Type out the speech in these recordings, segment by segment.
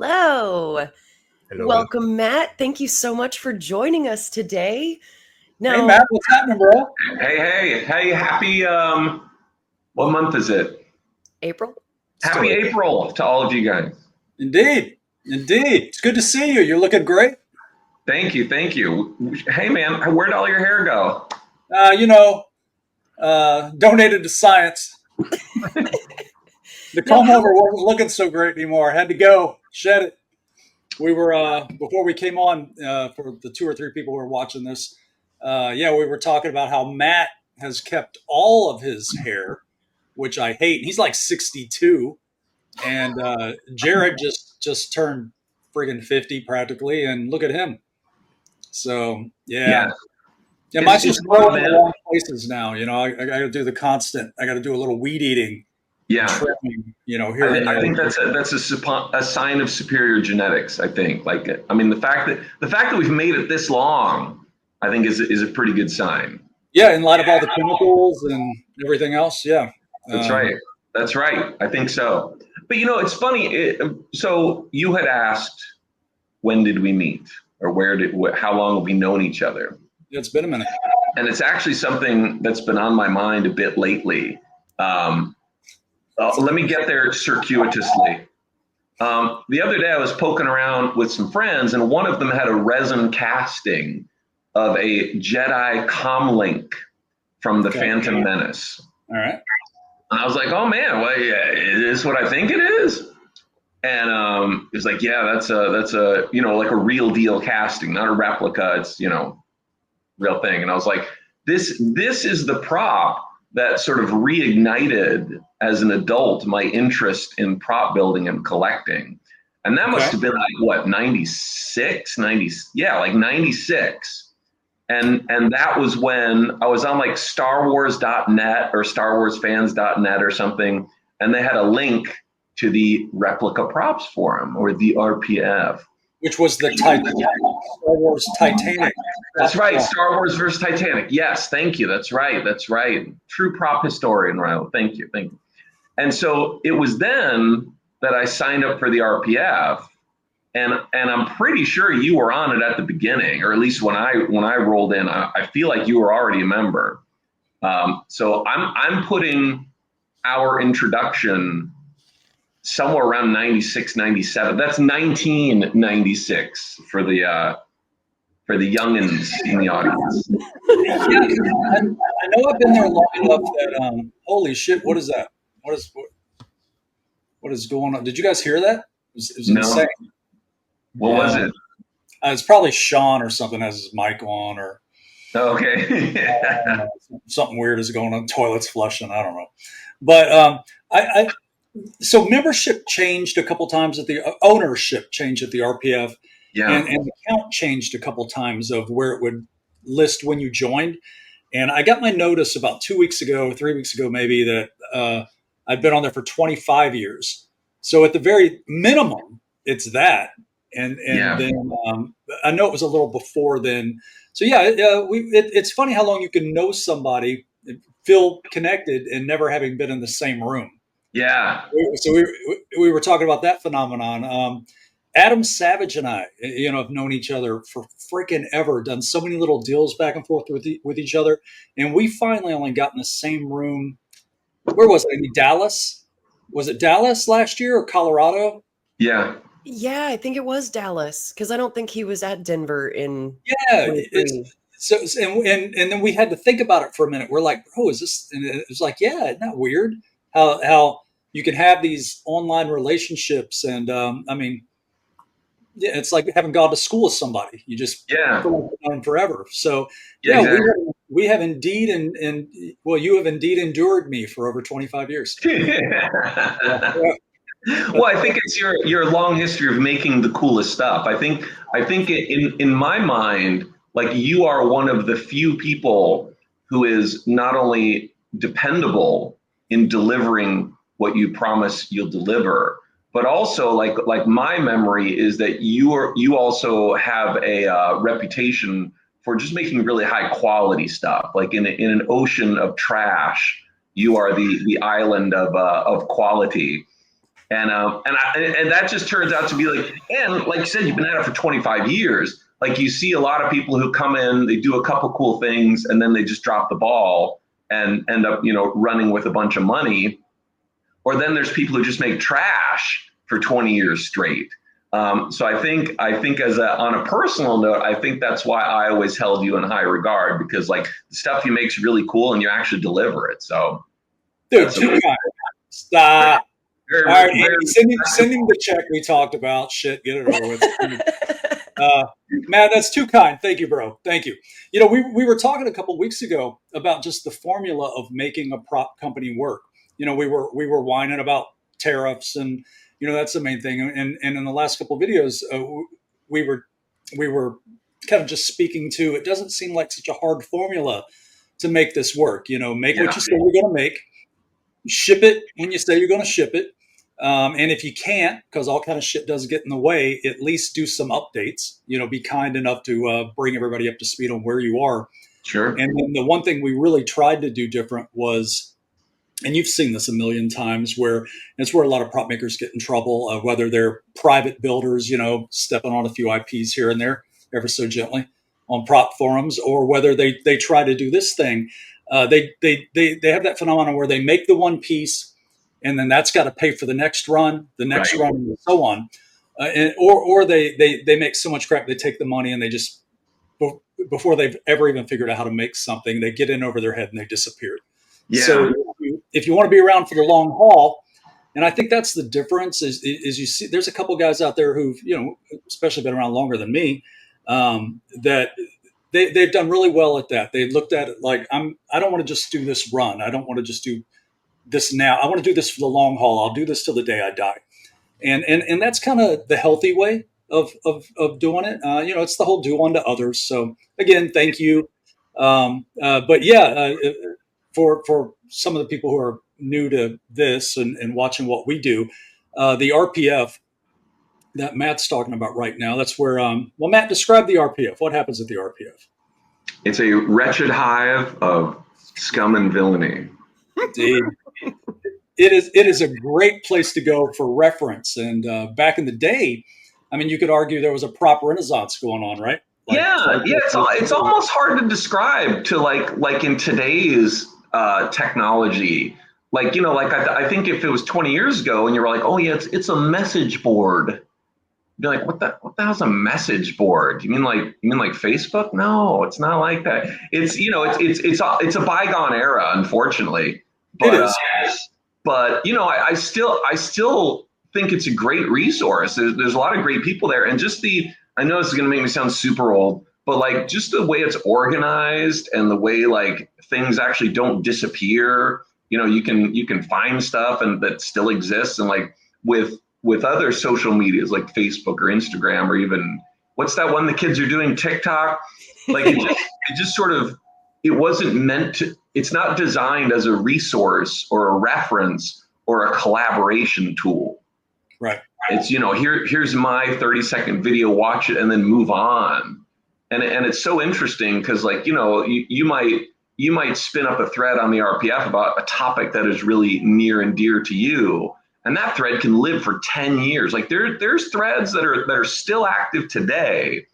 Hello. Hello. Welcome, Matt. Thank you so much for joining us today. Hey, Matt, what's happening, bro? Hey, happy, what month is it? April? Happy April to all of you guys. Indeed. It's good to see you. You're looking great. Thank you. Hey, man, where'd all your hair go? Donated to science. The comb over wasn't looking so great anymore. I had to go, shed it. We were, before we came on, for the 2 or 3 people who are watching this, we were talking about how Matt has kept all of his hair, which I hate. He's like 62. And Jared just turned friggin' 50 practically, and look at him. So Yeah. Mine's just growing in the wrong places now. I got to do the constant. I got to do a little weed eating. Yeah. Trimming, here and there. I think that's a sign of superior genetics. I think. The fact that we've made it this long, I think is a pretty good sign. Yeah, in light of all the chemicals and everything else. Yeah. That's right. I think so. But it's funny. So you had asked, when did we meet, or how long have we known each other? It's been a minute. And it's actually something that's been on my mind a bit lately. Let me get there circuitously. The other day I was poking around with some friends, and one of them had a resin casting of a Jedi comlink from the Phantom Menace. All right. And I was like, oh man, well, yeah, is this what I think it is? And it was like, yeah, that's a like a real deal casting, not a replica. It's real thing. And I was like, this is the prop that sort of reignited as an adult my interest in prop building and collecting. And that must have been like what, 96, 90, yeah, like 96. And that was when I was on like StarWars.net or StarWarsFans.net or something, and they had a link to the replica props forum, or the RPF. Which was the Star Wars Titanic. That's right, Star Wars versus Titanic. Yes, thank you. That's right. True prop historian, Ryle. Thank you. And so it was then that I signed up for the RPF, and I'm pretty sure you were on it at the beginning, or at least when I rolled in. I feel like you were already a member. So I'm putting our introduction somewhere around 96, 97. That's 1996 for the youngins in the audience. I know I've been there long enough that holy shit, what is that? What is going on? Did you guys hear that? It was insane. What was it? It's probably Sean or something has his mic on, or okay. Something weird is going on. Toilets flushing. I don't know. But so membership changed a couple times ownership changed at the RPF. Yeah. And the count changed a couple times of where it would list when you joined. And I got my notice about 2 weeks ago, 3 weeks ago, maybe, that I'd been on there for 25 years. So at the very minimum, it's that. And then I know it was a little before then. So it's funny how long you can know somebody, feel connected, and never having been in the same room. Yeah. So we were talking about that phenomenon. Adam Savage and I, have known each other for freaking ever, done so many little deals back and forth with each other. And we finally only got in the same room. Where was it? In Dallas? Was it Dallas last year or Colorado? Yeah. Yeah, I think it was Dallas, because I don't think he was at Denver in. Yeah. So then we had to think about it for a minute. We're like, bro, is this? And it was like, yeah, isn't that weird? How you can have these online relationships, and it's like having gone to school with somebody. You just known forever. So exactly. we have indeed, and you have indeed endured me for over 25 years. Well, I think it's your long history of making the coolest stuff. I think in my mind, like, you are one of the few people who is not only dependable in delivering what you promise you'll deliver, but also like my memory is that you also have a reputation for just making really high quality stuff. Like in an ocean of trash, you are the island of quality. And that just turns out to be like, and like you said, you've been at it for 25 years. Like you see a lot of people who come in, they do a couple cool things, and then they just drop the ball and end up, running with a bunch of money. Or then there's people who just make trash for 20 years straight. So I think on a personal note, I think that's why I always held you in high regard, because like the stuff you make is really cool and you actually deliver it. So, dude, too kind. Stop. Very, All right, very, Andy, send him the check we talked about. Shit, get it over with. Matt, that's too kind. Thank you, bro. Thank you. We were talking a couple of weeks ago about just the formula of making a prop company work. We were whining about tariffs, and that's the main thing. And in the last couple of videos, we were kind of just speaking to, it doesn't seem like such a hard formula to make this work. Make what you say you're going to make, ship it when you say you're going to ship it. And if you can't, because all kind of shit does get in the way, at least do some updates. Be kind enough to bring everybody up to speed on where you are. Sure. And then the one thing we really tried to do different was, and you've seen this a million times, where it's where a lot of prop makers get in trouble, whether they're private builders, stepping on a few IPs here and there, ever so gently, on prop forums, or whether they try to do this thing. They have that phenomenon where they make the one piece, and then that's got to pay for the next run, Right. run, and so on. Or they make so much crap, they take the money and they just, before they've ever even figured out how to make something, they get in over their head and they disappear. Yeah. So if you want to be around for the long haul, and I think that's the difference, is you see, there's a couple guys out there who've, especially been around longer than me, that they've done really well at that. They looked at it like, I don't want to just do this run. I don't want to just do this now. I want to do this for the long haul. I'll do this till the day I die. And that's kind of the healthy way of doing it. It's the whole do unto others. So again, thank you. But yeah, for some of the people who are new to this and watching what we do, the RPF that Matt's talking about right now, that's where, Matt, describe the RPF. What happens at the RPF? It's a wretched hive of scum and villainy. Indeed. It is a great place to go for reference. And back in the day, I mean, you could argue there was a prop renaissance going on, right? It's almost hard to describe to like in today's technology. I think if it was 20 years ago and you were like, oh yeah, it's a message board, you'd be like, what the hell's a message board? You mean like Facebook? No, it's not like that. It's a bygone era, unfortunately. But, it is. But I still think it's a great resource. There's a lot of great people there, and I know this is going to make me sound super old, but like just the way it's organized and the way like things actually don't disappear. You can find stuff and that still exists, and like with other social medias like Facebook or Instagram, or even what's that one the kids are doing, TikTok? Like it just sort of, it wasn't meant to. It's not designed as a resource or a reference or a collaboration tool. Right. It's, here's my 30-second video, watch it and then move on. And it's so interesting because like, you might spin up a thread on the RPF about a topic that is really near and dear to you. And that thread can live for 10 years. Like there's threads that are still active today.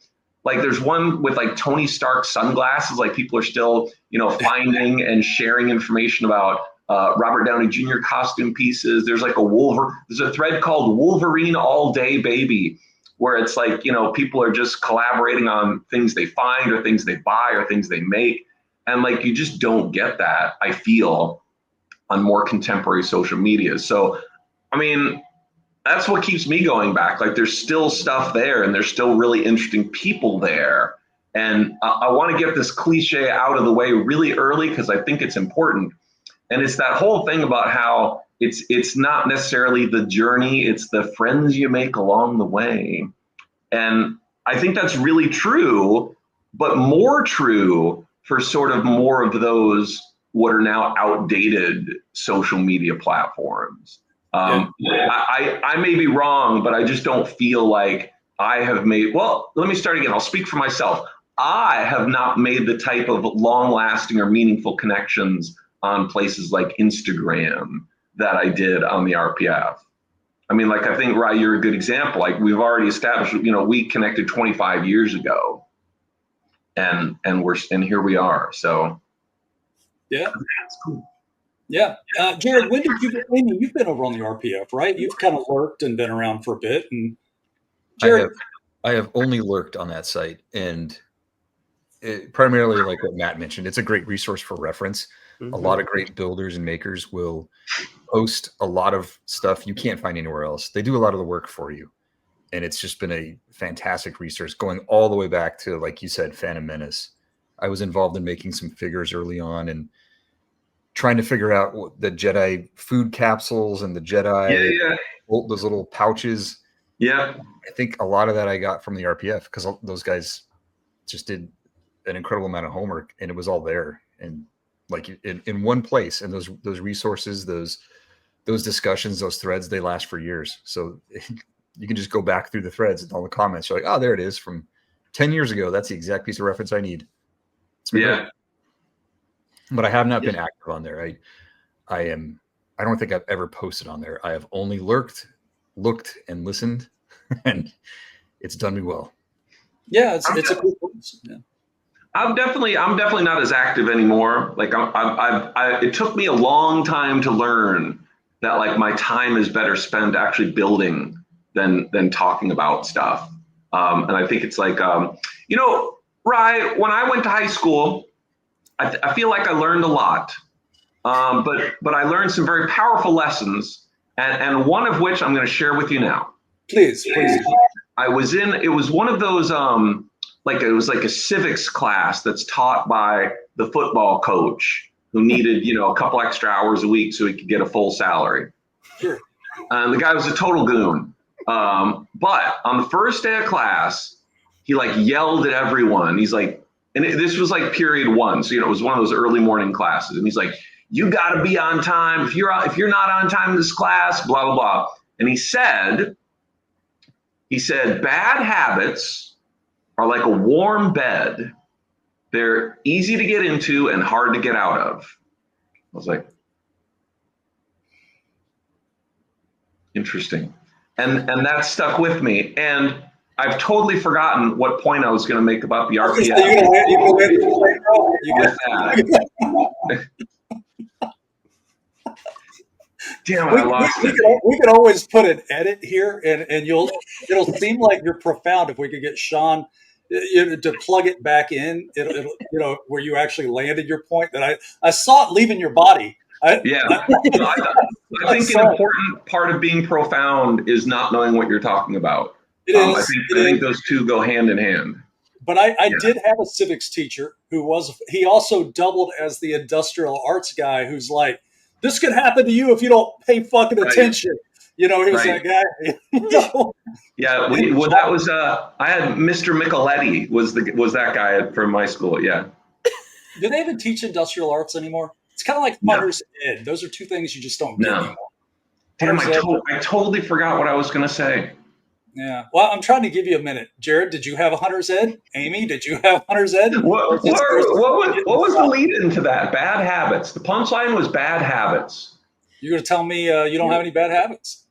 Like there's one with like Tony Stark sunglasses, like people are still, finding and sharing information about Robert Downey Jr. costume pieces. There's like there's a thread called Wolverine All Day Baby, where it's like, people are just collaborating on things they find or things they buy or things they make. And like, you just don't get that, I feel, on more contemporary social media. So, I mean, that's what keeps me going back. Like there's still stuff there and there's still really interesting people there. And I want to get this cliche out of the way really early because I think it's important. And it's that whole thing about how it's not necessarily the journey, it's the friends you make along the way. And I think that's really true, but more true for sort of more of those what are now outdated social media platforms. I may be wrong, but I just don't feel like I have made, well, let me start again. I'll speak for myself. I have not made the type of long-lasting or meaningful connections on places like Instagram that I did on the RPF. I mean, like, I think, Rye, you're a good example. Like, we've already established, we connected 25 years ago, and and here we are. So Yeah. that's cool. Yeah. Jared, when did you, Amy, you've been over on the RPF, right? You've kind of lurked and been around for a bit. And I have Jared, I have only lurked on that site, and primarily like what Matt mentioned, it's a great resource for reference. A lot of great builders and makers will post a lot of stuff you can't find anywhere else. They do a lot of the work for you, and it's just been a fantastic resource going all the way back to, like you said, Phantom Menace. I was involved in making some figures early on and trying to figure out what the Jedi food capsules and the Jedi, Yeah, those little pouches. yeah. I think a lot of that I got from the RPF because those guys just did an incredible amount of homework, and it was all there and like in one place. And those resources, those discussions, those threads, they last for years. So you can just go back through the threads and all the comments. You're like, oh, there it is from 10 years ago. That's the exact piece of reference I need. It's been great. But I have not been active on there. I don't think I've ever posted on there. I have only lurked, looked, and listened, and it's done me well. Yeah, it's a cool place. Yeah. I'm definitely not as active anymore. Like, it took me a long time to learn that, like, my time is better spent actually building than talking about stuff. And I think it's like, Rye, when I went to high school, I feel like I learned a lot, but I learned some very powerful lessons, and one of which I'm going to share with you now. Please. It was one of those, it was like a civics class that's taught by the football coach who needed, a couple extra hours a week so he could get a full salary. Sure. And the guy was a total goon. But on the first day of class, he like yelled at everyone. He's like, this was like period one. So, it was one of those early morning classes. And he's like, you got to be on time. If you're not on time in this class, blah, blah, blah. And he said, bad habits are like a warm bed. They're easy to get into and hard to get out of. I was like, interesting. And that stuck with me. And I've totally forgotten what point I was going to make about the RPF. Damn it, I lost it. We can always put an edit here, and it'll seem like you're profound if we could get Sean to plug it back in. It'll where you actually landed your point. That I saw it leaving your body. I think an important part of being profound is not knowing what you're talking about. I think those two go hand in hand. But I did have a civics teacher he also doubled as the industrial arts guy who's like, this could happen to you if you don't pay fucking attention. He was that guy. Yeah, that was I had Mr. Micheletti was that guy from my school. Yeah. Do they even teach industrial arts anymore? It's kind of like hunter's ed. Those are two things you just don't get anymore. Damn, I totally forgot what I was going to say. Yeah. Well, I'm trying to give you a minute. Jared, did you have a hunter's ed? Amy, did you have hunter's ed? What was the lead into that? Bad habits. The punchline was bad habits. You're going to tell me you don't have any bad habits?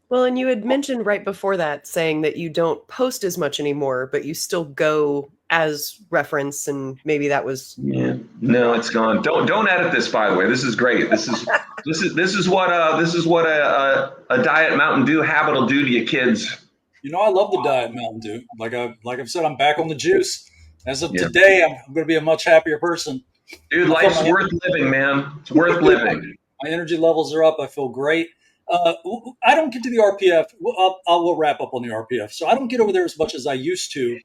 Well, and you had mentioned right before that saying that you don't post as much anymore, but you still go as reference, and maybe that was no, it's gone. Don't edit this, by the way. This is great. This is what a Diet Mountain Dew habit will do to you kids. I love the Diet Mountain Dew. Like I've said, I'm back on the juice. As of today, I'm going to be a much happier person. Dude, life's worth living, man. It's worth living. My energy levels are up. I feel great. I don't get to the RPF. We'll wrap up on the RPF. So I don't get over there as much as I used to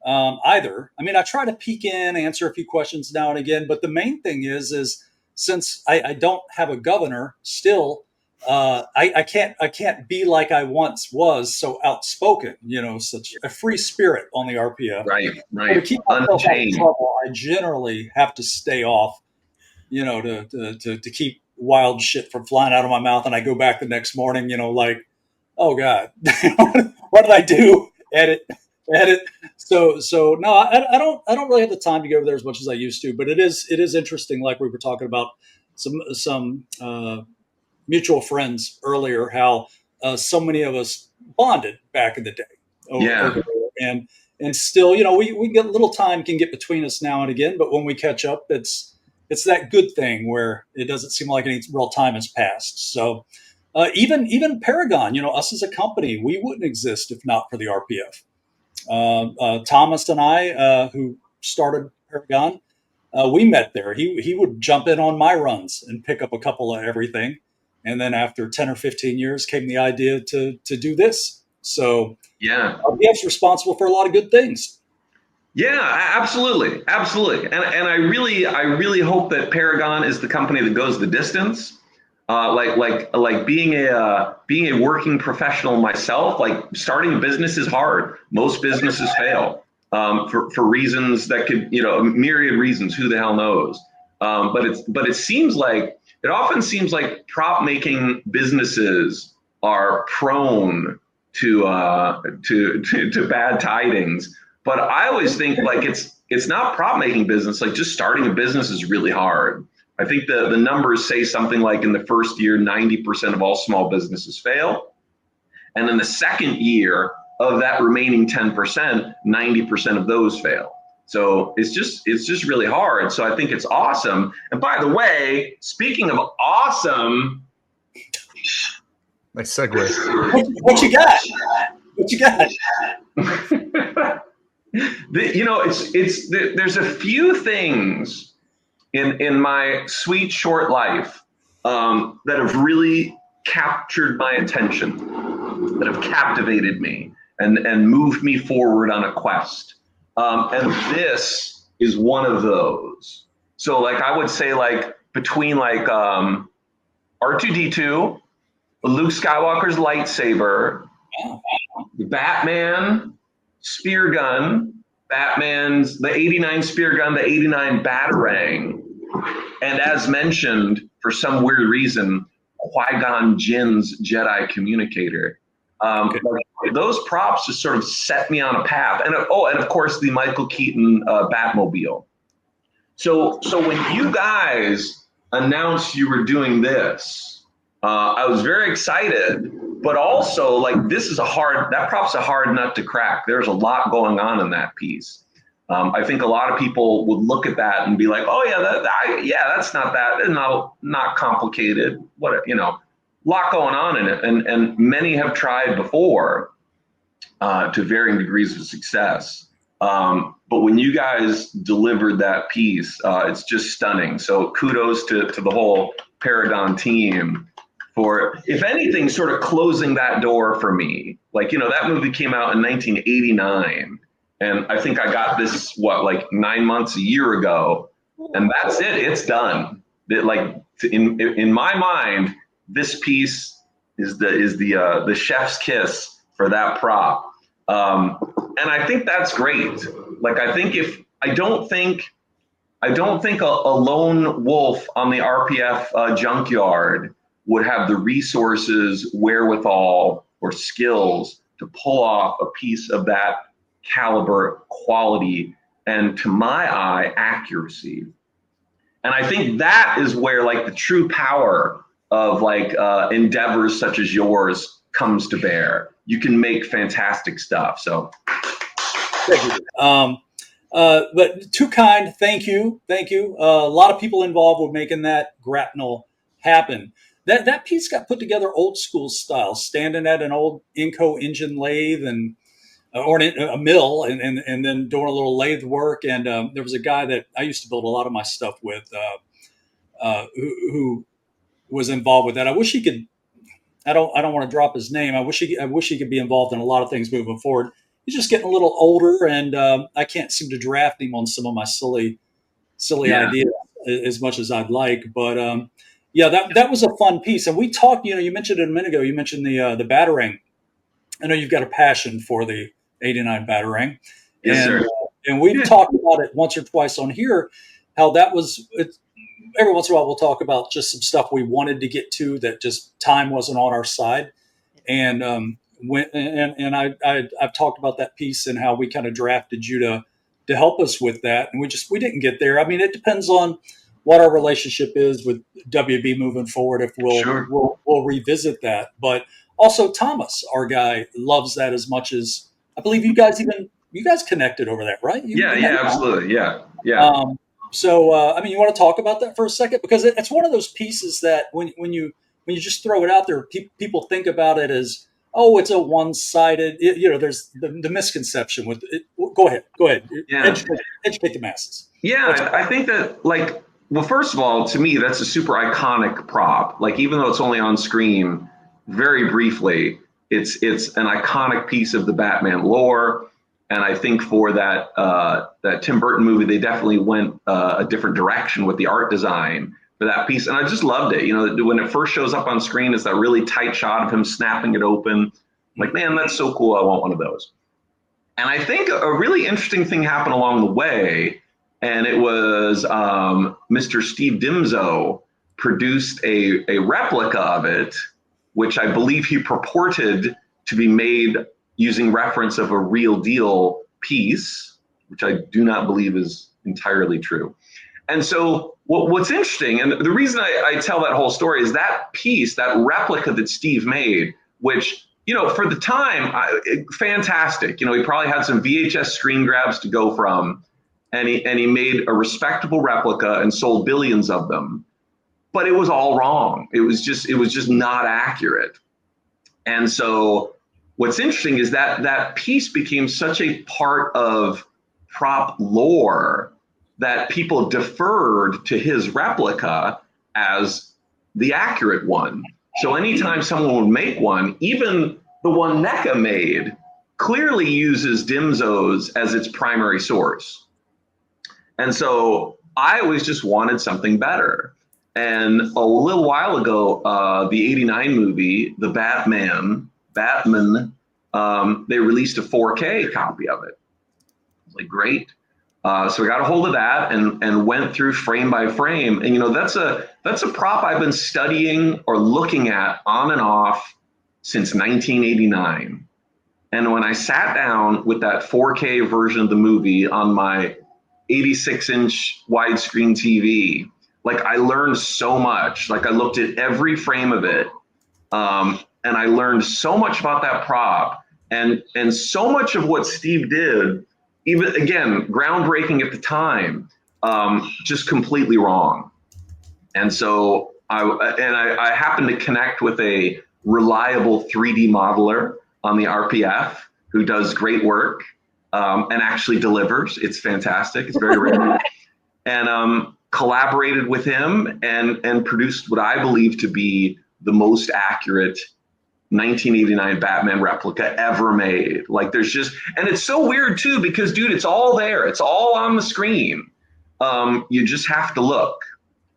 either. I mean, I try to peek in, answer a few questions now and again. But the main thing is since I don't have a governor still, I can't be like I once was, so outspoken, such a free spirit on the RPF. Right. So to keep myself out of trouble, I generally have to stay off, to keep wild shit from flying out of my mouth. And I go back the next morning, like, oh God, what did I do? Edit. So no, I don't really have the time to go over there as much as I used to, but it is interesting. Like we were talking about some mutual friends earlier how so many of us bonded back in the day Yeah. over there. And still, we get little time can get between us now and again, but when we catch up, it's that good thing where it doesn't seem like any real time has passed. So even Paragon, us as a company, we wouldn't exist if not for the RPF. Thomas and I, who started Paragon, we met there. He would jump in on my runs and pick up a couple of everything. And then after 10 or 15 years came the idea to do this. So Yeah. RPF's responsible for a lot of good things. Yeah, absolutely, absolutely, and I really hope that Paragon is the company that goes the distance. Like being a working professional myself, like starting a business is hard. Most businesses fail for reasons that could, myriad reasons. Who the hell knows? But it often seems like prop making businesses are prone to bad tidings. But I always think like it's not prop making business. Like just starting a business is really hard. I think the numbers say something like in the first year, 90% of all small businesses fail. And in the second year of that remaining 10%, 90% of those fail. So it's just really hard. So I think it's awesome. And by the way, speaking of awesome, Nice segue. What you got? What you got? There's a few things in my sweet short life that have really captured my attention, that have captivated me and moved me forward on a quest. And this is one of those. So like I would say like between like R2D2, Luke Skywalker's lightsaber, the Batman spear gun, the 89 spear gun, the 89 Batarang, and as mentioned, for some weird reason, Qui-Gon Jinn's Jedi communicator. Those props just sort of set me on a path. And of course, the Michael Keaton Batmobile. So when you guys announced you were doing this, I was very excited, but also like that prop's a hard nut to crack. There's a lot going on in that piece. I think a lot of people would look at that and be like, oh yeah, that's not complicated. Lot going on in it. And many have tried before to varying degrees of success. But when you guys delivered that piece, it's just stunning. So kudos to the whole Paragon team for, if anything, sort of closing that door for me. Like, that movie came out in 1989. And I think I got this, 9 months, a year ago. And that's it. It's done. In my mind, this piece is the chef's kiss for that prop. And I think that's great. Like, I don't think a lone wolf on the RPF junkyard would have the resources, wherewithal, or skills to pull off a piece of that caliber, quality, and to my eye, accuracy. And I think that is where the true power of endeavors such as yours comes to bear. You can make fantastic stuff. So but too kind. Thank you. A lot of people involved with making that grapnel happen. That piece got put together old school style, standing at an old Inco engine lathe or a mill, and then doing a little lathe work. And there was a guy that I used to build a lot of my stuff with, who was involved with that. I wish he could. I don't want to drop his name. I wish he could be involved in a lot of things moving forward. He's just getting a little older, and I can't seem to draft him on some of my silly ideas as much as I'd like. But that was a fun piece. And we talked. You mentioned it a minute ago. You mentioned the Batarang. I know you've got a passion for the 89 Batarang. Yes, sir. And we've talked about it once or twice on here, how that was. Every once in a while, we'll talk about just some stuff we wanted to get to that just time wasn't on our side. And I've talked about that piece and how we kind of drafted you to help us with that. And we didn't get there. I mean, it depends on what our relationship is with WB moving forward, if Sure. we'll revisit that. But also Thomas, our guy, loves that as much as I believe you guys connected over that, right? Yeah, absolutely. Yeah. I mean, you want to talk about that for a second, because it's one of those pieces that when you just throw it out there, people think about it as, oh, it's a one-sided. There's the misconception with it. Go ahead. Yeah. Educate the masses. Yeah, I think that, like, well, first of all, to me, that's a super iconic prop. Like, even though it's only on screen very briefly, it's an iconic piece of the Batman lore. And I think for that Tim Burton movie, they definitely went a different direction with the art design for that piece. And I just loved it. When it first shows up on screen, it's that really tight shot of him snapping it open. I'm like, man, that's so cool. I want one of those. And I think a really interesting thing happened along the way. And it was Mr. Steve Dimzo produced a replica of it, which I believe he purported to be made using reference of a real deal piece, which I do not believe is entirely true. And so what's interesting, and the reason I tell that whole story, is that piece, that replica that Steve made, which, for the time, fantastic. He probably had some VHS screen grabs to go from, and he made a respectable replica and sold billions of them. But it was all wrong. It was just not accurate. And so what's interesting is that piece became such a part of prop lore that people deferred to his replica as the accurate one. So anytime someone would make one, even the one NECA made, clearly uses Dimzo's as its primary source. And so I always just wanted something better. And a little while ago, the '89 movie, The Batman, they released a 4K copy of it. I was like, great. So I got a hold of that and went through frame by frame. And that's a prop I've been studying or looking at on and off since 1989. And when I sat down with that 4K version of the movie on my 86-inch widescreen TV, like, I learned so much. Like, I looked at every frame of it, and I learned so much about that prop, and so much of what Steve did, even, again, groundbreaking at the time, just completely wrong. And so I happened to connect with a reliable 3D modeler on the RPF who does great work, and actually delivers. It's fantastic. It's very rare. And collaborated with him and produced what I believe to be the most accurate 1989 Batman replica ever made. Like, there's just, and it's so weird too, because, dude, it's all there. It's all on the screen. You just have to look.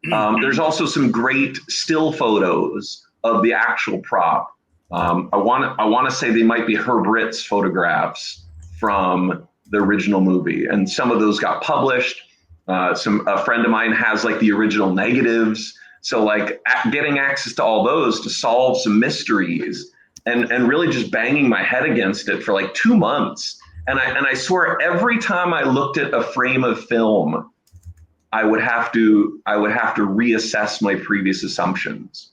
There's also some great still photos of the actual prop. I want to say they might be Herb Ritts photographs from the original movie, and some of those got published. A friend of mine has, like, the original negatives. So, like, getting access to all those to solve some mysteries and really just banging my head against it for like 2 months. And I swear every time I looked at a frame of film, I would have to reassess my previous assumptions.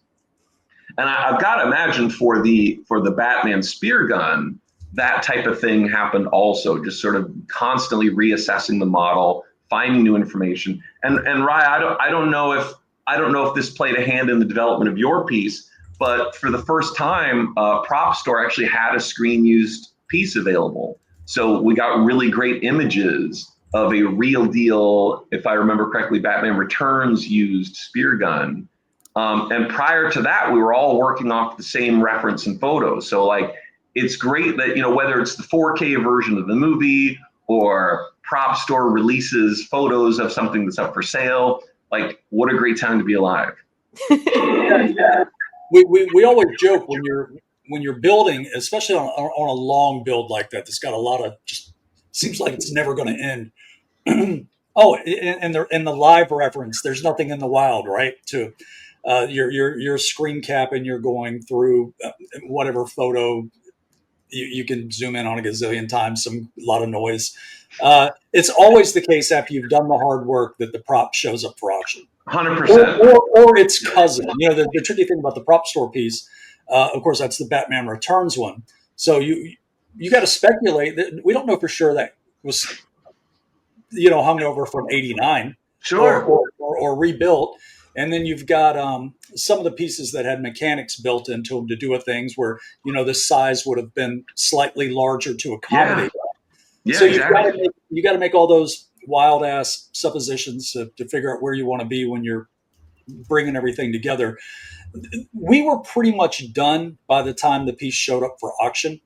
And I've got to imagine for the Batman spear gun, that type of thing happened also, just sort of constantly reassessing the model, finding new information. And Rye, I don't know if this played a hand in the development of your piece, but for the first time, Prop Store actually had a screen used piece available. So we got really great images of a real deal, if I remember correctly, Batman Returns used spear gun. And prior to that, we were all working off the same reference and photos. So, like, it's great that, whether it's the 4K version of the movie or Prop Store releases photos of something that's up for sale, like, what a great time to be alive. Yeah. We always joke when you're building, especially on a long build like that, that's got a lot of, just seems like it's never going to end. Oh, and the live reference, there's nothing in the wild, right? To your screen cap, and you're going through whatever photo you can zoom in on a gazillion times, a lot of noise. It's always the case after you've done the hard work that the prop shows up for auction. 100%. Or its cousin. You know, the tricky thing about the prop store piece, of course, that's the Batman Returns one. So you got to speculate that we don't know for sure that was, you know, hung over from '89 Sure. or rebuilt. And then you've got some of the pieces that had mechanics built into them to do a things where, you know, the size would have been slightly larger to accommodate. Yeah, So exactly. you got to make all those wild ass suppositions to figure out where you want to be when you're bringing everything together. We were pretty much done by the time the piece showed up for auction.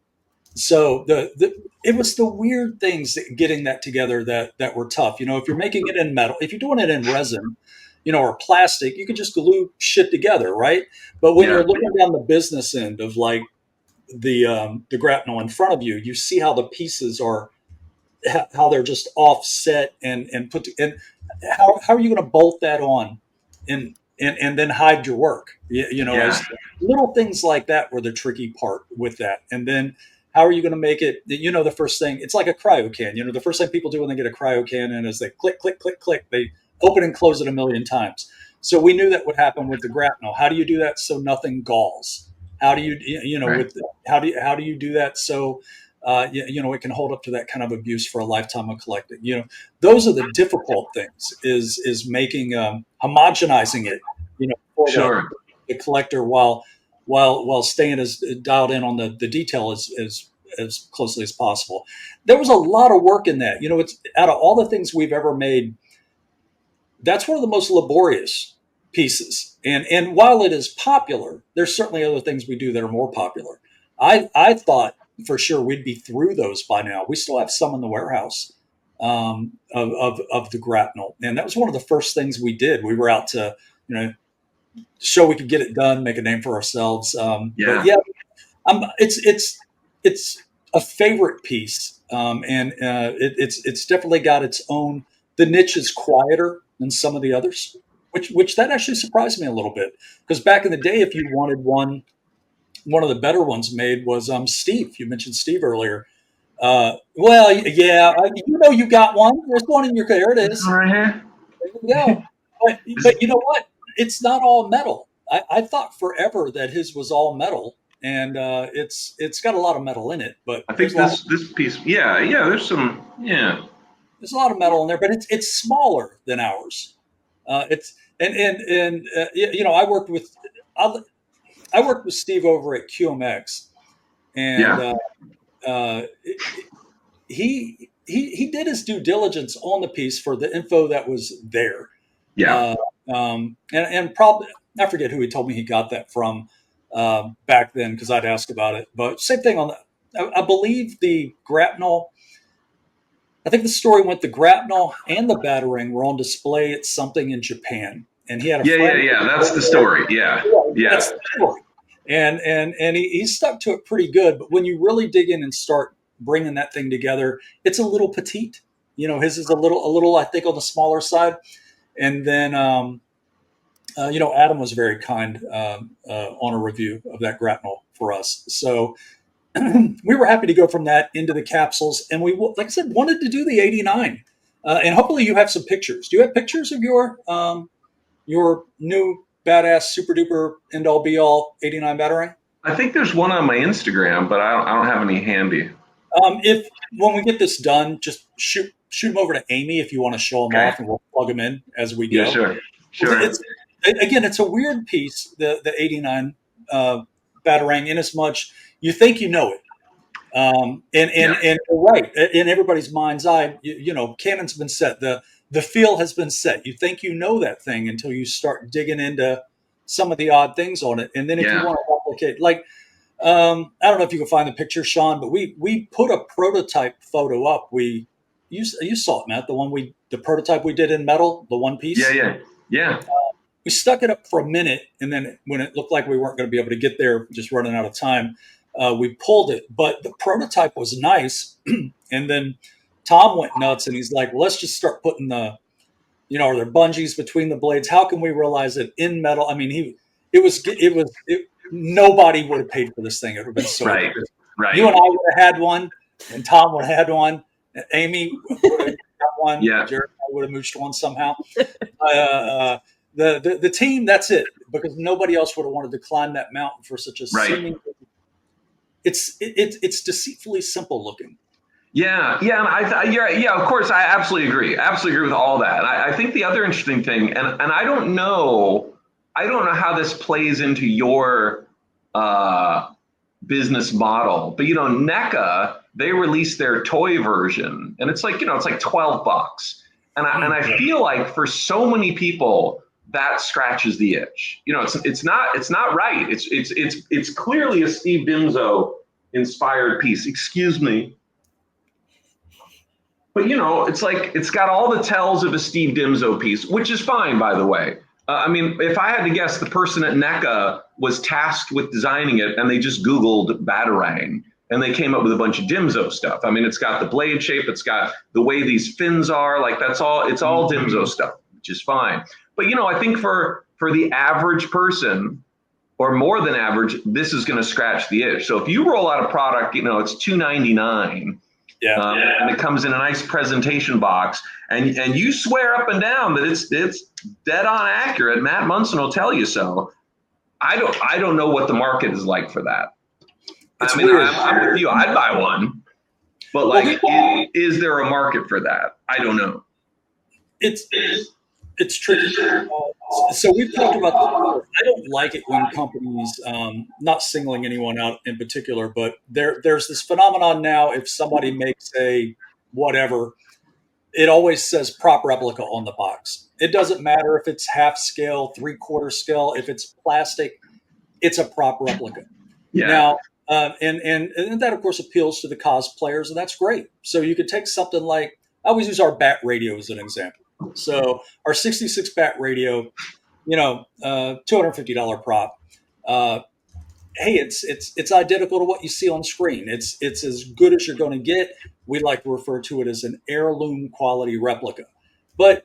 So it was the weird things that getting that together that were tough. You know, if you're making it in metal, if you're doing it in resin, you know, or plastic, you can just glue shit together, right? But when Yeah. you're looking down the business end of like the grapnel in front of you, you see how the pieces are, how they're just offset and put to, and how are you going to bolt that on and then hide your work, you know, Yeah. as little things like that were the tricky part with that. And then how are you going to make it, you know, the first thing, it's like a cryo can, you know, the first thing people do when they get a cryo can in is they click click click click, they open and close it a million times. So we knew that would happen with the grapnel. How do you do that so nothing galls? How do you know, Right. with how do you do that so you know, it can hold up to that kind of abuse for a lifetime of collecting. You know, those are the difficult things. Is making homogenizing it, you know, for Sure. the collector while staying as dialed in on the detail as closely as possible. There was a lot of work in that. You know, it's out of all the things we've ever made, that's one of the most laborious pieces. And while it is popular, there's certainly other things we do that are more popular. I thought for sure we'd be through those by now. We still have some in the warehouse of the grapnel, and that was one of the first things we did. We were out to, you know, show we could get it done, make a name for ourselves. But Yeah. yeah, it's a favorite piece, and it's definitely got its own. The niche is quieter than some of the others, which that actually surprised me a little bit because back in the day, if you wanted one of the better ones made was Steve. You mentioned Steve earlier. Well, yeah, you know you got one. There's one in your. There it This one is. right There you go. But you know what? It's not all metal. I thought forever that his was all metal, and it's got a lot of metal in it. But I think this piece. Yeah. Yeah. There's some. Yeah. there's a lot of metal in there, but it's smaller than ours. It's and you know I I worked with Steve over at QMX, and Yeah. uh, he did his due diligence on the piece for the info that was there. Yeah. Uh, and probably I forget who he told me he got that from back then because I'd ask about it. But same thing on the. I believe the grapnel. I think the story went the grapnel and the battering were on display at something in Japan, and he had a Yeah. Yeah. friend. Yeah. That's the story. Yeah. That's Yeah. the story, and he stuck to it pretty good. But when you really dig in and start bringing that thing together, it's a little petite. You know, his is a little I think on the smaller side, and then. You know, Adam was very kind on a review of that grapnel for us. So we were happy to go from that into the capsules. And we, like I said, wanted to do the 89. And hopefully you have some pictures. Do you have pictures of your new badass super duper end all be all 89 battering? I think there's one on my Instagram, but I don't have any handy. If when we get this done, just shoot them over to Amy if you want to show them Okay. off, and we'll plug them in as we Yeah. go. Sure. Sure. It's again, it's a weird piece, the 89 batarang, in as much you think you know it. And you're right, in everybody's mind's eye, you know, canon's been set, the feel has been set. You think you know that thing until you start digging into some of the odd things on it. And then if you Yeah. want to replicate, like, I don't know if you can find the picture, Sean, but we put a prototype photo up. You saw it, Matt, the prototype we did in metal, the one piece. Yeah. Yeah. Yeah. We stuck it up for a minute, and then when it looked like we weren't going to be able to get there, just running out of time, we pulled it. But the prototype was nice, and then Tom went nuts, and he's like, well, "Let's just start putting are there bungees between the blades? How can we realize it in metal?" I mean, nobody would have paid for this thing. It would have been so Right. expensive. Right. You and I would have had one, and Tom would have had one, and Amy would have got one. Yeah. Jared and I would have mooched one somehow. the team, that's it, because nobody else would have wanted to climb that mountain for such a Right. seeming. It's deceitfully simple looking. Yeah, yeah, and yeah. Of course, I absolutely agree. Absolutely agree with all that. And I think the other interesting thing, and I don't know how this plays into your business model, but NECA, they released their toy version, and it's like it's like $12, and I feel like for so many people that scratches the itch. It's not right. It's clearly a Steve Dimzo inspired piece. Excuse me. But it's like it's got all the tells of a Steve Dimzo piece, which is fine, by the way. I mean, if I had to guess, the person at NECA was tasked with designing it, and they just Googled Batarang, and they came up with a bunch of Dimzo stuff. I mean, it's got the blade shape, it's got the way these fins are, like that's all. It's all Dimzo stuff, which is fine. But I think for the average person, or more than average, this is going to scratch the itch. So if you roll out a product, it's $299. And it comes in a nice presentation box, and you swear up and down that it's dead on accurate. Matt Munson will tell you so. I don't know what the market is like for that. It's weird. I'm with you. I'd buy one, but is there a market for that? I don't know. It's tricky. So we've talked about this before. I don't like it when companies, not singling anyone out in particular, but there's this phenomenon now. If somebody makes a whatever, it always says prop replica on the box. It doesn't matter if it's half scale, 3/4 scale. If it's plastic, it's a prop replica. Yeah. Now, and that of course appeals to the cosplayers, and that's great. So you could take something like, I always use our bat radio as an example. So our 66 bat radio, $250 prop. Hey, it's identical to what you see on screen. It's as good as you're going to get. We like to refer to it as an heirloom quality replica. But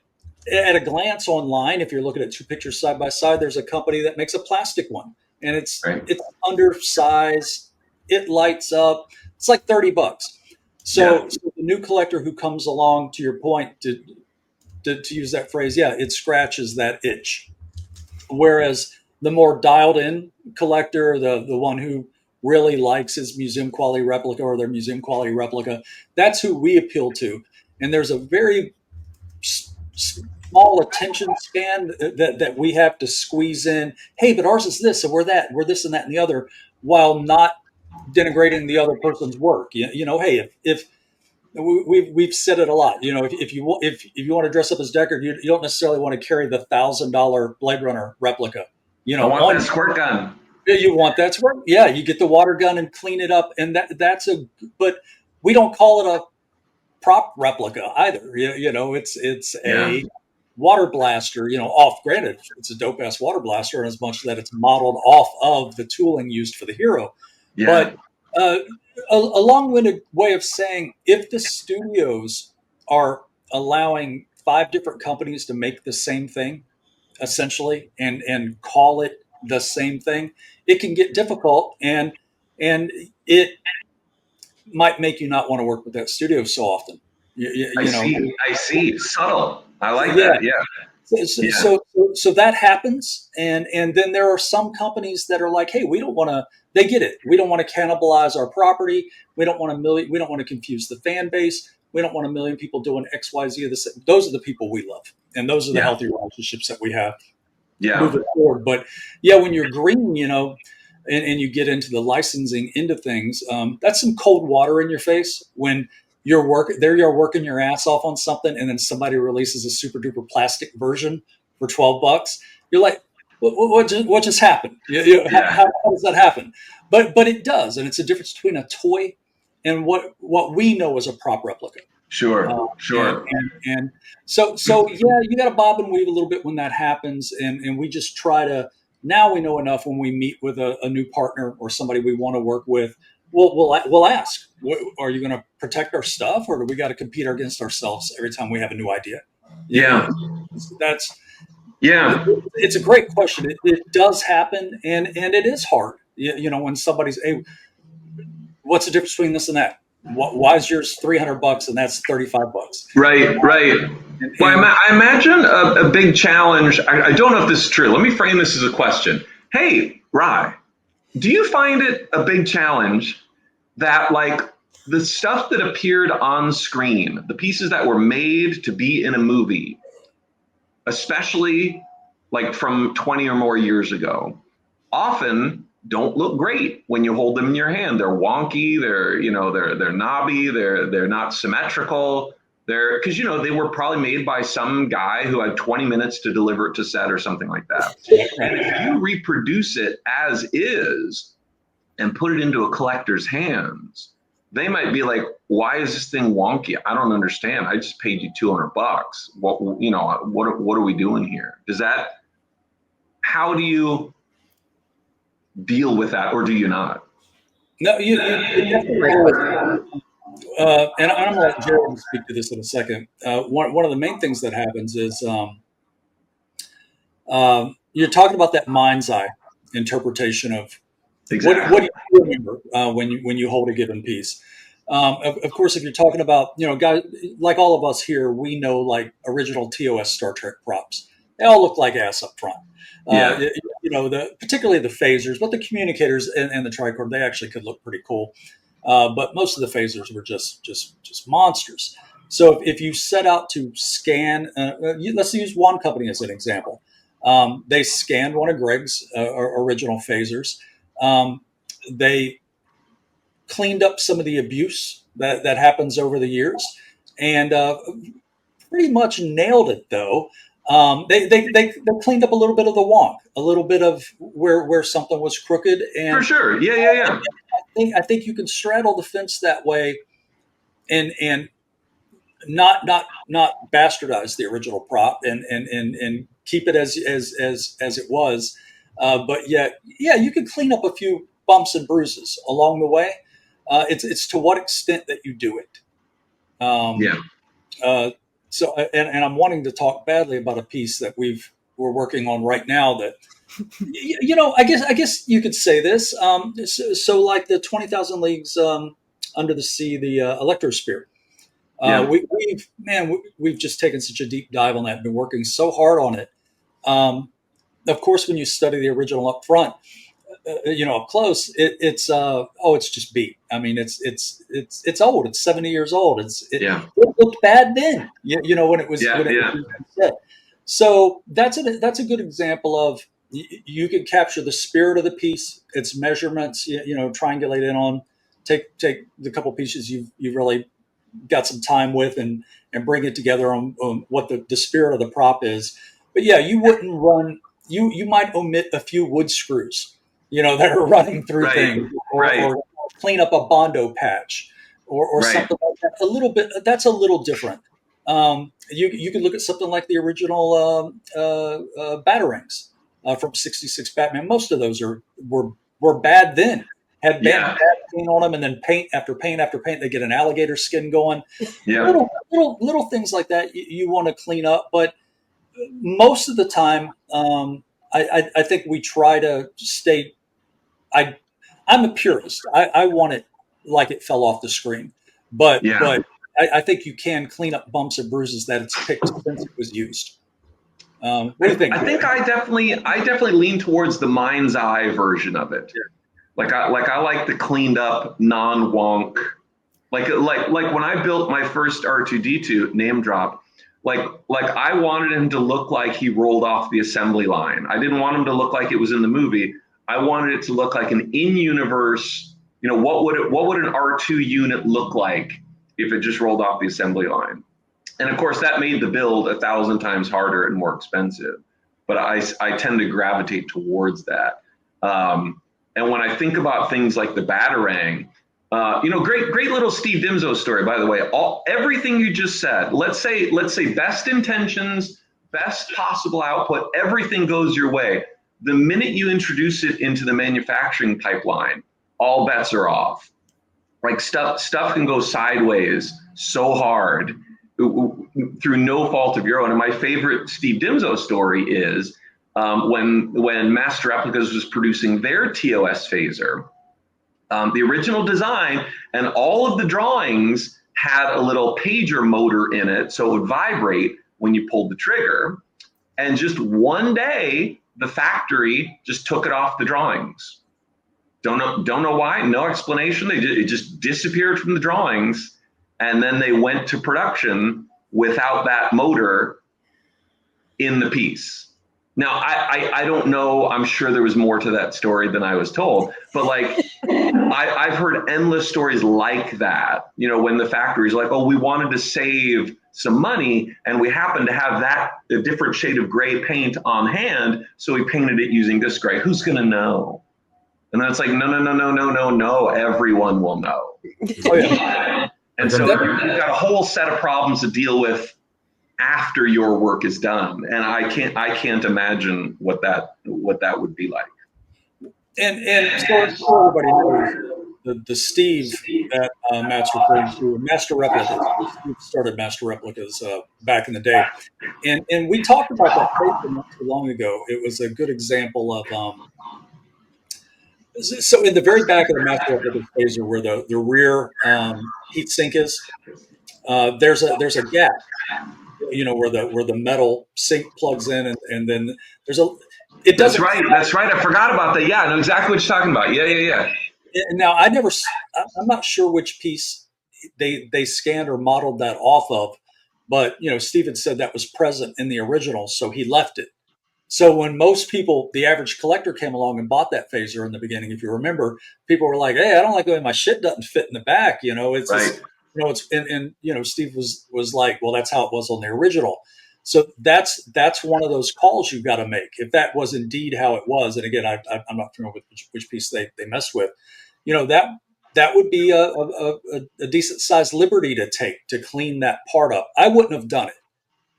at a glance online, if you're looking at two pictures side by side, there's a company that makes a plastic one, and it's undersized. It lights up. It's like $30. So the new collector who comes along, to your point, to use that phrase, it scratches that itch. Whereas the more dialed in collector, the one who really likes his museum quality replica or their museum quality replica, that's who we appeal to. And there's a very small attention span that we have to squeeze in. Hey, but ours is this, and we're that, we're this and that and the other, while not denigrating the other person's work. Hey, if we've said it a lot. If you want to dress up as Deckard, you don't necessarily want to carry the $1,000 Blade Runner replica. I want that squirt gun. You want that squirt? Yeah, you get the water gun and clean it up, and but we don't call it a prop replica either. It's a water blaster. Granted, it's a dope ass water blaster, and as much that it's modeled off of the tooling used for the hero. Yeah. But a long-winded way of saying, if the studios are allowing 5 different companies to make the same thing, essentially, and call it the same thing, it can get difficult, and it might make you not want to work with that studio so often. I see. Subtle. I like that. Yeah. So that happens, and then there are some companies that are like, hey, we don't want to. They get it. We don't want to cannibalize our property. We don't want we don't want to confuse the fan base. We don't want a million people doing X, Y, Z. Those are the people we love, and those are the healthy relationships that we have moving forward. But when you're green, and you get into the licensing into things, that's some cold water in your face when you're working your ass off on something, and then somebody releases a super duper plastic version for $12. You're like, what just happened? How does that happen? But it does, and it's a difference between a toy and what we know as a prop replica. Sure. And so you got to bob and weave a little bit when that happens, and we just try to. Now we know enough when we meet with a new partner or somebody we want to work with. We'll ask, are you going to protect our stuff, or do we got to compete against ourselves every time we have a new idea? It's a great question. It does happen, and it is hard. When somebody's, hey, what's the difference between this and that? Why is yours $300 and that's $35? Right, right. Well, I imagine a big challenge. I don't know if this is true. Let me frame this as a question. Hey, Rye, do you find it a big challenge that like the stuff that appeared on screen, the pieces that were made to be in a movie, especially like from 20 or more years ago, often don't look great when you hold them in your hand. They're wonky, they're knobby, they're not symmetrical. They're because they were probably made by some guy who had 20 minutes to deliver it to set or something like that. And if you reproduce it as is and put it into a collector's hands, they might be like, why is this thing wonky? I don't understand. I just paid you $200. What are we doing here? How do you deal with that, or do you not? No, you definitely always, and I'm going to let Jared speak to this in a second. One of the main things that happens is you're talking about that mind's eye interpretation of Exactly. what do you remember when you hold a given piece. Of course, if you're talking about, guys like all of us here, we know like original TOS Star Trek props. They all look like ass up front. Yeah. Particularly the phasers, but the communicators and the tricorder, they actually could look pretty cool. But most of the phasers were just monsters. So if you set out to scan, let's use one company as an example. They scanned one of Greg's original phasers. They cleaned up some of the abuse that happens over the years, and pretty much nailed it. Though they cleaned up a little bit of the wonk, a little bit of where something was crooked, and for sure, yeah. I think you can straddle the fence that way, and not bastardize the original prop, and keep it as it was, but yet, yeah, you can clean up a few bumps and bruises along the way. It's to what extent that you do it. So, and I'm wanting to talk badly about a piece that we're working on right now that, I guess you could say this. So like the 20,000 Leagues Under the Sea, the Electrosphere. We've just taken such a deep dive on that. Been working so hard on it. Of course, when you study the original up front, up close, it's just beat. I mean, it's old. It's 70 years old. It looked bad then. When it was set. So that's a good example of you can capture the spirit of the piece, its measurements. Triangulate in on, take the couple pieces you've really got some time with, and bring it together on what the spirit of the prop is. But yeah, you wouldn't run. You might omit a few wood screws, that are running through things, or clean up a Bondo patch, or something like that. A little bit. That's a little different. You can look at something like the original Batarangs from '66 Batman. Most of those were bad then. Had bad paint on them, and then paint after paint after paint, they get an alligator skin going. Yeah, little things like that you want to clean up, but most of the time, I think we try to stay. I'm a purist. I want it like it fell off the screen, but I think you can clean up bumps and bruises that it's picked since it was used. What do you think? I think I definitely lean towards the mind's eye version of it. Yeah. Like I like the cleaned up, non-wonk. Like when I built my first R2D2 name drop, like I wanted him to look like he rolled off the assembly line. I didn't want him to look like it was in the movie. I wanted it to look like an in-universe. What would an R2 unit look like if it just rolled off the assembly line? And of course, that made the build 1,000 times harder and more expensive. But I tend to gravitate towards that. And when I think about things like the Batarang, great little Steve Dimzo story, by the way. Everything you just said. Let's say best intentions, best possible output, everything goes your way. The minute you introduce it into the manufacturing pipeline, all bets are off. Like stuff can go sideways so hard through no fault of your own. And my favorite Steve Dimzo story is when Master Replicas was producing their TOS phaser, the original design, and all of the drawings had a little pager motor in it, so it would vibrate when you pulled the trigger. And just one day, the factory just took it off the drawings. Don't know why. No explanation. It just disappeared from the drawings, and then they went to production without that motor in the piece. Now, I don't know. I'm sure there was more to that story than I was told. But like, I've heard endless stories like that. You know, when the factory's like, oh, we wanted to save some money, and we happen to have a different shade of gray paint on hand, so we painted it using this gray. Who's going to know? And then it's like, no. Everyone will know. Oh, yeah. And so you've got a whole set of problems to deal with after your work is done, and I can't imagine what that would be like. And so everybody knows the Steve that Matt's referring to, Master Replicas. Steve started Master Replicas back in the day, and we talked about that paper not too long ago. It was a good example of so in the very back of the Master Replicas phaser, where the rear heat sink is, there's a gap. You know, where the metal sink plugs in, and then there's a. It doesn't. That's right. I forgot about that. Yeah, I know exactly what you're talking about. Yeah. Now I'm not sure which piece they scanned or modeled that off of, but you know, Steven said that was present in the original, so he left it. So when most people, the average collector, came along and bought that phaser in the beginning, if you remember, people were like, "Hey, I don't like the way my shit doesn't fit in the back." You know, it's right. Just, you know, it's and you know, Steve was like, "Well, that's how it was on the original." So that's one of those calls you've got to make. If that was indeed how it was, and again, I'm not familiar with which piece they messed with, you know, that would be a decent sized liberty to take to clean that part up. I wouldn't have done it.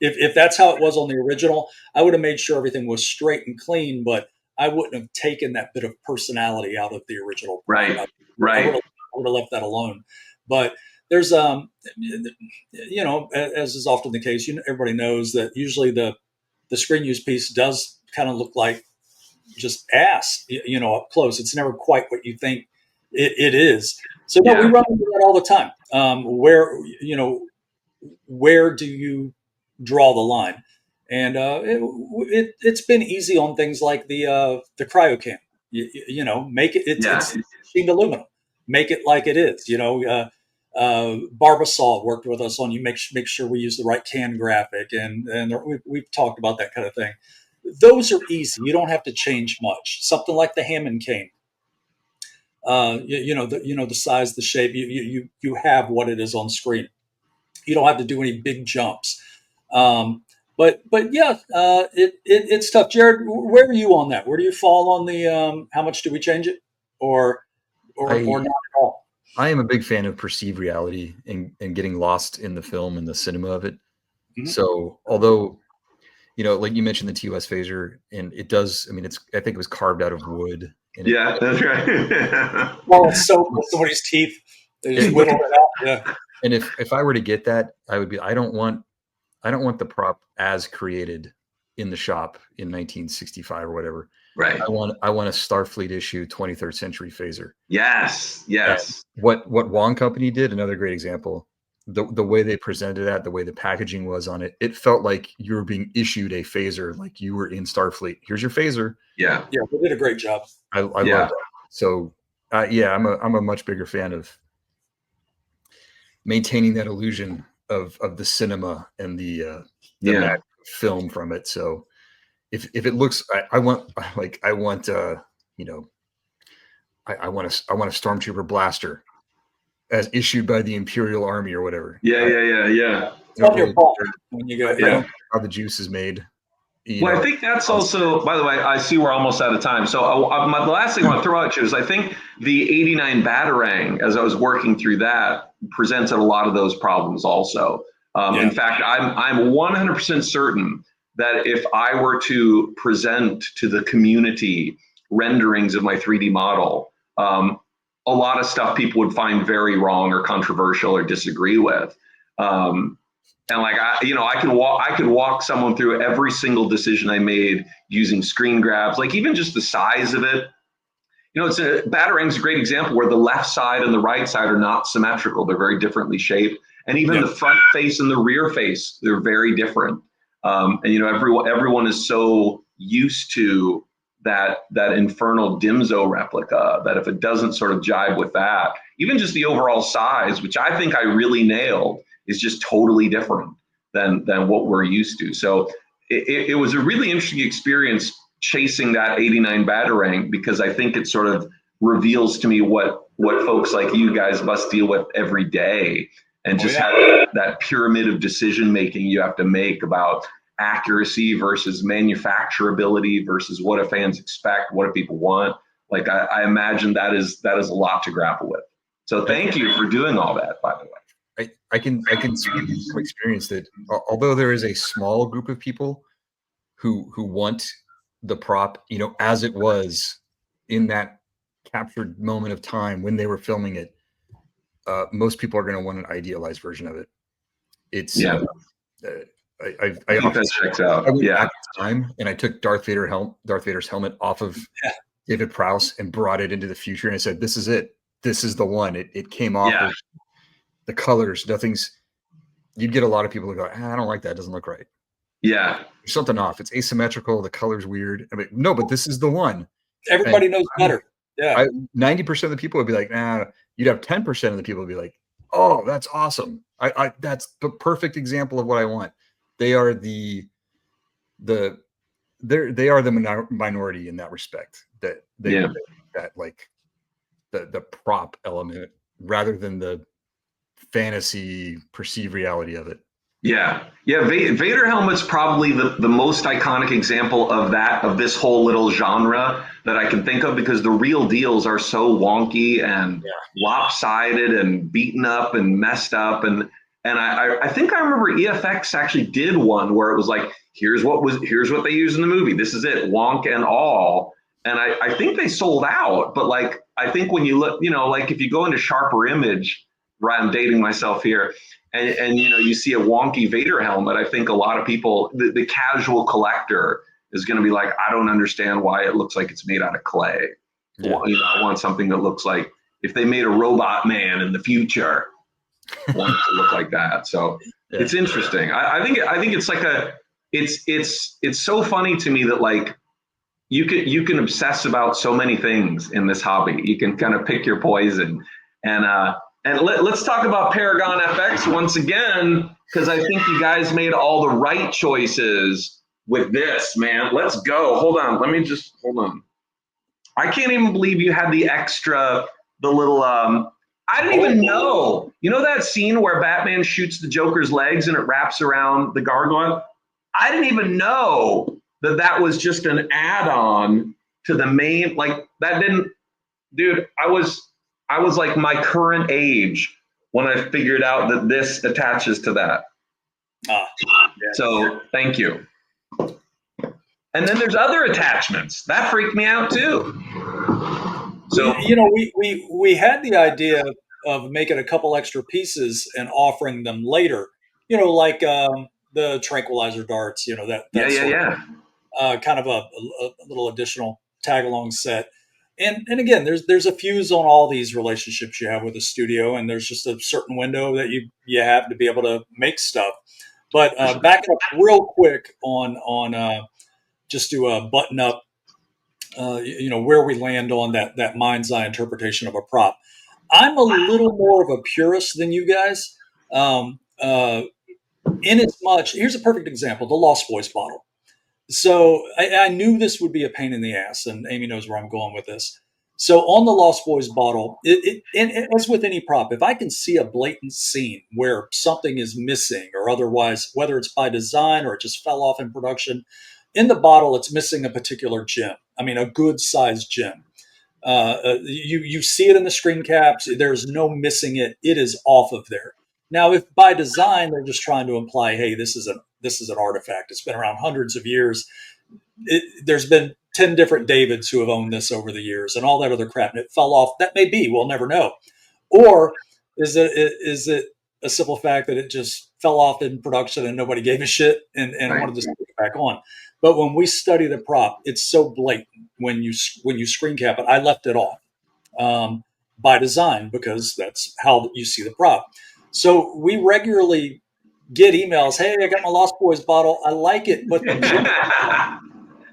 If that's how it was on the original, I would have made sure everything was straight and clean, but I wouldn't have taken that bit of personality out of the original. Right. I would have left that alone. But there's, you know, as is often the case, everybody knows that usually the screen use piece does kind of look like just ass, you know, up close. It's never quite what you think it is. So no, we run into that all the time. Where do you draw the line? And it's been easy on things like the CryoCam. You know, make it. It's machined aluminum. Make it like it is. You know, Barbasol worked with us on make sure we use the right can graphic, and we've talked about that kind of thing. Those are easy. You don't have to change much. Something like the Hammond cane. You know the size, the shape. You have what it is on screen. You don't have to do any big jumps. But yeah, it's tough. Jared, where are you on that? Where do you fall on the how much do we change it, or not at all? I am a big fan of perceived reality and getting lost in the film and the cinema of it. Mm-hmm. So although, you know, like you mentioned the TOS phaser, and it does, I mean, I think it was carved out of wood. Yeah, that's right. Well, it's so somebody's teeth, they just whittled it out. Yeah. And if I were to get that, I would be, I don't want the prop as created in the shop in 1965 or whatever. Right. I want a Starfleet issue 23rd century phaser. Yes. And what Wong Company did, another great example, the way they presented that, the way the packaging was on it, it felt like you were being issued a phaser, like you were in Starfleet. Here's your phaser. Yeah. Yeah, they did a great job. I love that. So I'm a much bigger fan of maintaining that illusion of the cinema and the film from it. So if it looks, I want a stormtrooper blaster as issued by the Imperial Army or whatever. Yeah. It's on your ball when you go. Yeah. How the juice is made. I think that's also, by the way, I see we're almost out of time. So the last thing I want to throw at you is I think the 89 Batarang, as I was working through that, presented a lot of those problems also. In fact, I'm 100% certain that if I were to present to the community renderings of my 3D model, a lot of stuff people would find very wrong or controversial or disagree with. And like I could walk someone through every single decision I made using screen grabs, like even just the size of it. it's Batarangs a great example where the left side and the right side are not symmetrical. They're very differently shaped. And even the front face and the rear face, they're very different. And everyone is so used to that infernal Dimso replica that if it doesn't sort of jibe with that, even just the overall size, which I think I really nailed, is just totally different than what we're used to. So it was a really interesting experience chasing that 89 Batarang, because I think it sort of reveals to me what folks like you guys must deal with every day, and just have that pyramid of decision making you have to make about accuracy versus manufacturability versus what do fans expect, what do people want. Like I imagine that is a lot to grapple with. So thank you for doing all that, by the way. I can speak from experience that although there is a small group of people who want the prop, as it was in that captured moment of time when they were filming it, most people are going to want an idealized version of it. It's I think that checks out. I went back in time and I took Darth Vader's helmet off of David Prowse and brought it into the future, and I said, "This is it. This is the one." It came off of the colors. You'd get a lot of people who go, "I don't like that. It doesn't look right." Yeah. There's something off. It's asymmetrical. The color's weird. I mean, no, but this is the one. Everybody knows better. Yeah. 90% of the people would be like, nah. You'd have 10% of the people would be like, oh, that's awesome. That's the perfect example of what I want. They are the minority in that respect. That like the prop element rather than the fantasy perceived reality of it. Yeah. Vader helmet's probably the most iconic example of this whole little genre that I can think of, because the real deals are so wonky and lopsided and beaten up and messed up. And I think I remember EFX actually did one where it was like, here's what they used in the movie. This is it, wonk and all. And I think they sold out. But like, I think when you look, like if you go into Sharper Image, right, I'm dating myself here, and you see a wonky Vader helmet, I think a lot of people, the casual collector is going to be like, I don't understand why it looks like it's made out of clay. Yeah. I want something that looks like if they made a robot man in the future, I want it to look like that. So it's interesting. I think it's like it's so funny to me that like you can obsess about so many things in this hobby. You can kind of pick your poison. And let's talk about Paragon FX once again, because I think you guys made all the right choices with this, man. Let's go. Hold on. Hold on. I can't even believe you had the little, I didn't even know. You know that scene where Batman shoots the Joker's legs and it wraps around the gargoyle? I didn't even know that was just an add-on to the main, like that didn't, dude, I was like my current age when I figured out that this attaches to that. So thank you. And then there's other attachments that freaked me out too. So we had the idea of making a couple extra pieces and offering them later. Like the tranquilizer darts. Kind of a little additional tag along set. And again, there's a fuse on all these relationships you have with a studio, and there's just a certain window that you have to be able to make stuff. But backing up real quick on just to button up, where we land on that mind's eye interpretation of a prop. I'm a little more of a purist than you guys. In as much, here's a perfect example: the Lost Boys bottle. So I knew this would be a pain in the ass, and Amy knows where I'm going with this. So on the Lost Boys bottle, and as with any prop, if I can see a blatant scene where something is missing or otherwise, whether it's by design or it just fell off in production, in the bottle, it's missing a particular gem. I mean, a good sized gem. You see it in the screen caps. There's no missing it. It is off of there. Now, if by design they're just trying to imply, hey, this is an artifact. It's been around hundreds of years. There's been 10 different Davids who have owned this over the years and all that other crap, and it fell off. That may be. We'll never know. Or is it a simple fact that it just fell off in production and nobody gave a shit and wanted to stick it back on? But when we study the prop, it's so blatant. when you screen cap it. I left it off by design because that's how you see the prop. So we regularly get emails. Hey, I got my Lost Boys bottle. I like it, but the gym.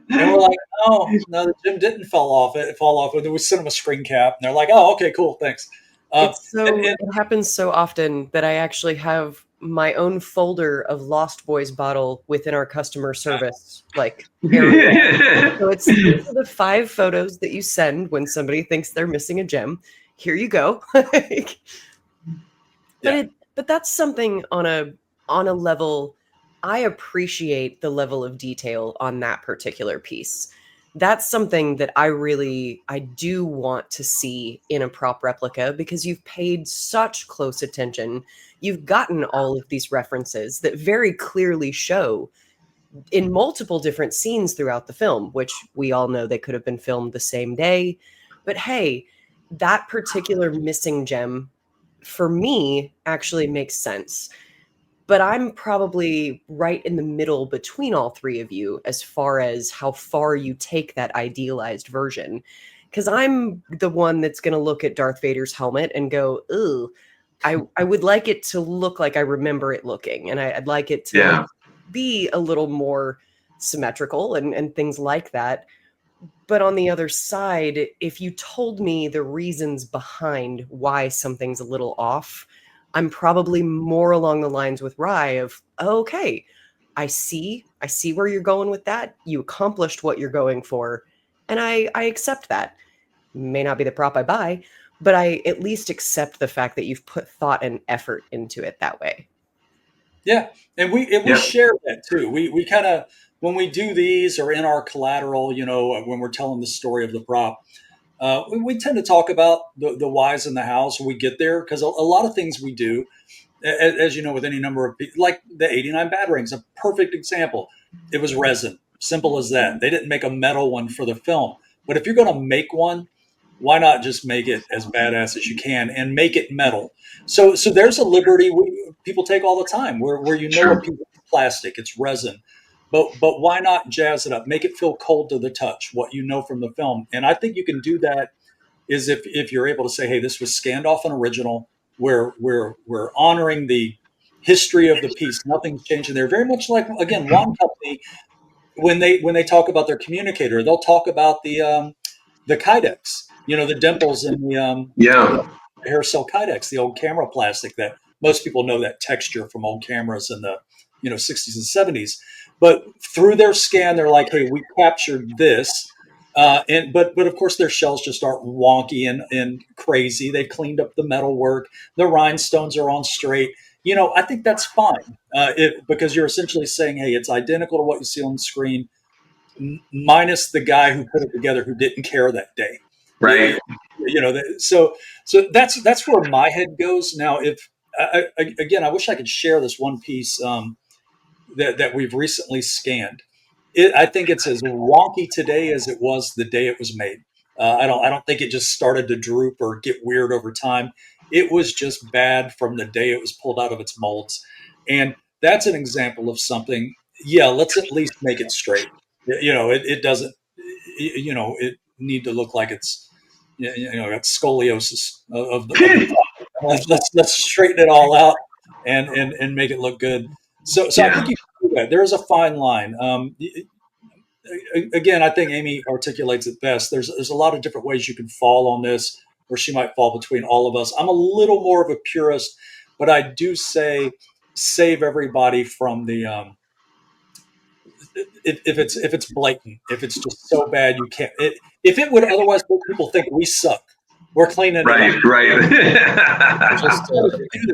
And we're like, oh no, the gym didn't fall off. And then we sent them a screen cap, and they're like, oh, okay, cool, thanks. It happens so often that I actually have my own folder of Lost Boys bottle within our customer service area. So these are the 5 photos that you send when somebody thinks they're missing a gem. Here you go. But that's something on a level. I appreciate the level of detail on that particular piece. That's something that I do want to see in a prop replica, because you've paid such close attention. You've gotten all of these references that very clearly show in multiple different scenes throughout the film, which we all know they could have been filmed the same day. But hey, that particular missing gem for me actually makes sense. But I'm probably right in the middle between all 3 of you as far as how far you take that idealized version. Because I'm the one that's going to look at Darth Vader's helmet and go, "Ooh, I would like it to look like I remember it looking, and I'd like it to be a little more symmetrical and things like that." But on the other side, if you told me the reasons behind why something's a little off, I'm probably more along the lines with Rye of, okay, I see where you're going with that. You accomplished what you're going for, and I accept that. May not be the prop I buy, but I at least accept the fact that you've put thought and effort into it that way. Yeah, and we share that too. We kind of, when we do these or in our collateral, when we're telling the story of the prop, we tend to talk about the whys in the house when we get there, because a lot of things we do, as you know, with any number of people, like the 89 Batarangs, a perfect example. It was resin, simple as that. They didn't make a metal one for the film, but if you're going to make one, why not just make it as badass as you can and make it metal? So there's a liberty people take all the time where a piece of plastic, it's resin. But why not jazz it up, make it feel cold to the touch, what you know from the film. And I think you can do that is if you're able to say, hey, this was scanned off an original, we're honoring the history of the piece, nothing's changing there. Very much like, again, Wand Company, when they talk about their communicator, they'll talk about the Kydex, the dimples in the hair cell Kydex, the old camera plastic that most people know that texture from old cameras in the 60s and 70s. But through their scan, they're like, hey, we captured this. But of course, their shells just aren't wonky and crazy. They've cleaned up the metal work. The rhinestones are on straight. I think that's fine because you're essentially saying, hey, it's identical to what you see on the screen, minus the guy who put it together who didn't care that day. Right. So that's where my head goes. Now, if again, I wish I could share this one piece that we've recently scanned. I think it's as wonky today as it was the day it was made. I don't think it just started to droop or get weird over time. It was just bad from the day it was pulled out of its molds. And that's an example of something. Yeah, let's at least make it straight. It doesn't, it need to look like it's, got scoliosis of the let's straighten it all out and make it look good. So I think you can do that. There is a fine line. Again, I think Amy articulates it best. There's a lot of different ways you can fall on this, or she might fall between all of us. I'm a little more of a purist, but I do say save everybody from the if it's blatant, if it's just so bad you can't. If it would otherwise make people think we suck, we're cleaning it up. Right.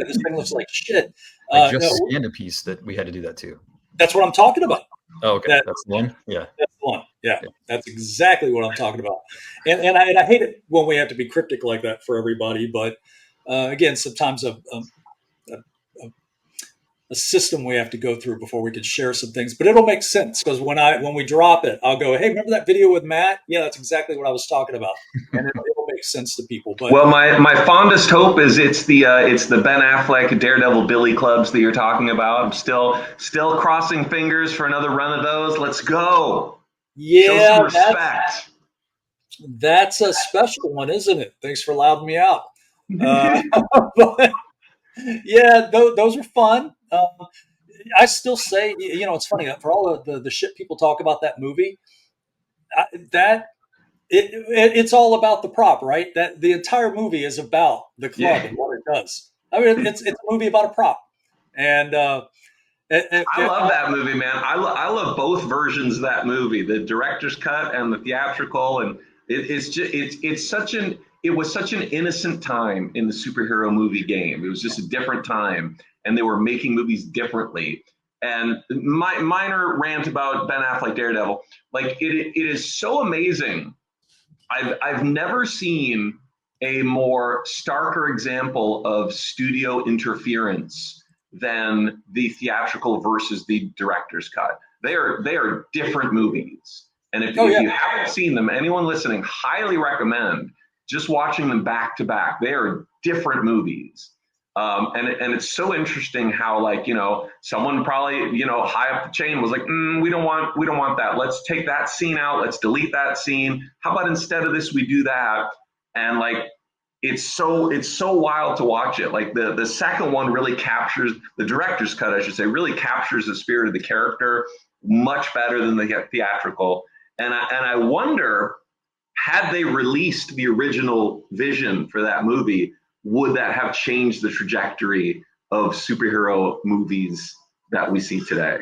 This thing looks like shit. I just scanned a piece that we had to do that too. That's what I'm talking about. Oh, okay. That's the one? Yeah. That's the one. Yeah. That's exactly what I'm talking about. And I hate it when we have to be cryptic like that for everybody. But again, sometimes a system we have to go through before we can share some things. But it'll make sense because when we drop it, I'll go, hey, remember that video with Matt? Yeah, that's exactly what I was talking about. And it'll make sense to people. But well, my fondest hope is it's the Ben Affleck Daredevil Billy clubs that you're talking about. I'm still crossing fingers for another run of those. Let's go. Yeah, show some respect. That's a special one, isn't it? Thanks for allowing me out. But yeah, those are fun. I still say, it's funny for all of the shit people talk about that movie. It's all about the prop, right? That the entire movie is about the club and what it does. I mean, it's a movie about a prop, and I love that movie, man. I love both versions of that movie, the director's cut and the theatrical, and it was such an innocent time in the superhero movie game. It was just a different time, and they were making movies differently. And my minor rant about Ben Affleck Daredevil, like it is so amazing. I've never seen a more starker example of studio interference than the theatrical versus the director's cut. They are different movies. And if you haven't seen them, anyone listening, highly recommend just watching them back to back. They are different movies. And it's so interesting how, like, someone probably, high up the chain was like, we don't want that. Let's take that scene out. Let's delete that scene. How about instead of this, we do that? And like, it's so wild to watch it. Like the second one really captures, the director's cut, I should say, really captures the spirit of the character much better than the theatrical. And I wonder, had they released the original vision for that movie, would that have changed the trajectory of superhero movies that we see today?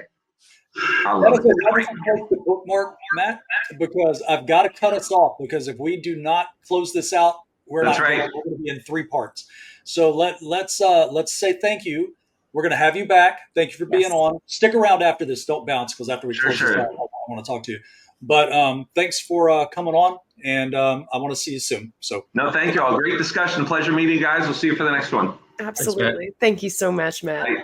I love it. That is a wonderful place to bookmark, Matt, because I've got to cut us off, because if we do not close this out, we're That's not right. We're going to be in 3 parts. So let's say thank you. We're going to have you back. Thank you for being on. Stick around after this. Don't bounce, because after we close this out, I want to talk to you. But thanks for coming on, and I want to see you soon. So no, thank you all. Great discussion. Pleasure meeting you guys. We'll see you for the next one. Absolutely. Thank you so much, Matt. Bye.